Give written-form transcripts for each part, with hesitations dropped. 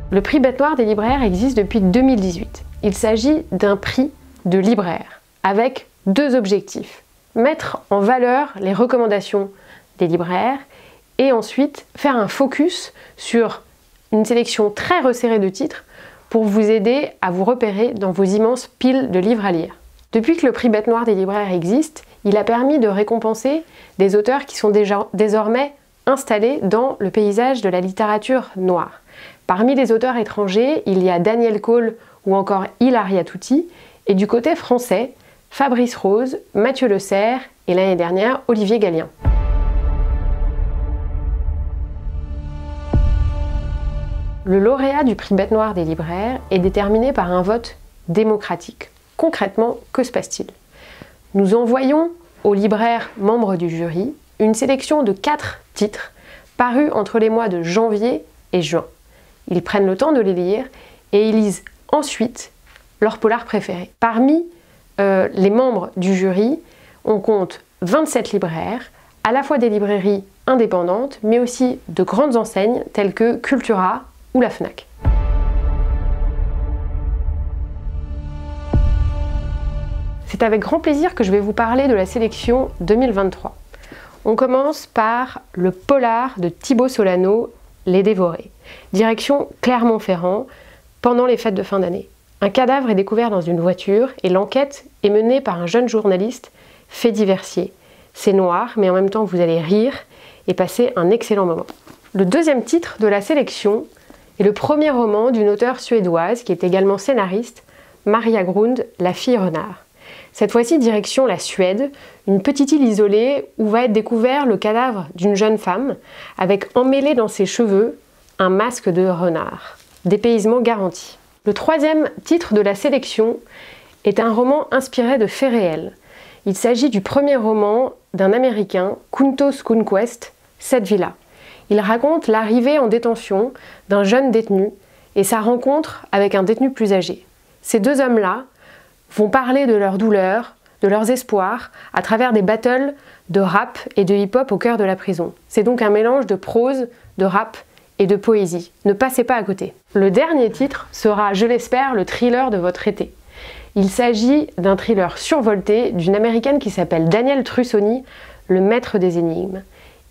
Le prix Bête Noire des libraires existe depuis 2018. Il s'agit d'un prix de libraire avec deux objectifs. Mettre en valeur les recommandations des libraires et ensuite faire un focus sur une sélection très resserrée de titres pour vous aider à vous repérer dans vos immenses piles de livres à lire. Depuis que le prix Bête Noire des libraires existe, il a permis de récompenser des auteurs qui sont désormais installés dans le paysage de la littérature noire. Parmi les auteurs étrangers, il y a Daniel Cole ou encore Hilaria Tuti, et du côté français, Fabrice Rose, Mathieu Le Serre et l'année dernière, Olivier Gallien. Le lauréat du prix Bête Noire des libraires est déterminé par un vote démocratique. Concrètement, que se passe-t-il? Nous envoyons aux libraires membres du jury une sélection de 4 titres parus entre les mois de janvier et juin. Ils prennent le temps de les lire et ils lisent ensuite leur polar préféré. Parmi les membres du jury, on compte 27 libraires, à la fois des librairies indépendantes, mais aussi de grandes enseignes telles que Cultura ou la Fnac. C'est avec grand plaisir que je vais vous parler de la sélection 2023. On commence par le polar de Thibaut Solano, Les Dévorés. Direction Clermont-Ferrand, pendant les fêtes de fin d'année. Un cadavre est découvert dans une voiture et l'enquête est menée par un jeune journaliste fait diversier. C'est noir, mais en même temps vous allez rire et passer un excellent moment. Le deuxième titre de la sélection est le premier roman d'une auteure suédoise qui est également scénariste, Maria Grund, La fille renard. Cette fois-ci, direction la Suède, une petite île isolée où va être découvert le cadavre d'une jeune femme avec emmêlé dans ses cheveux un masque de renard. Dépaysement garanti. Le troisième titre de la sélection est un roman inspiré de faits réels. Il s'agit du premier roman d'un Américain, Kuntos Kunquest, Cette vie-là. Il raconte l'arrivée en détention d'un jeune détenu et sa rencontre avec un détenu plus âgé. Ces deux hommes-là vont parler de leurs douleurs, de leurs espoirs, à travers des battles de rap et de hip-hop au cœur de la prison. C'est donc un mélange de prose, de rap et de poésie. Ne passez pas à côté. Le dernier titre sera, je l'espère, le thriller de votre été. Il s'agit d'un thriller survolté d'une américaine qui s'appelle Danielle Trussoni, le maître des énigmes.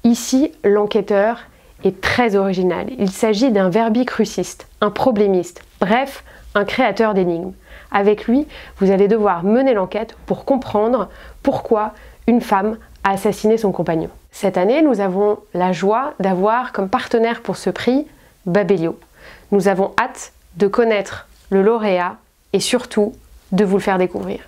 Ici, l'enquêteur est très original. Il s'agit d'un verbicruciste, un problémiste, bref, un créateur d'énigmes. Avec lui, vous allez devoir mener l'enquête pour comprendre pourquoi une femme a assassiné son compagnon. Cette année, nous avons la joie d'avoir comme partenaire pour ce prix Babelio. Nous avons hâte de connaître le lauréat et surtout de vous le faire découvrir.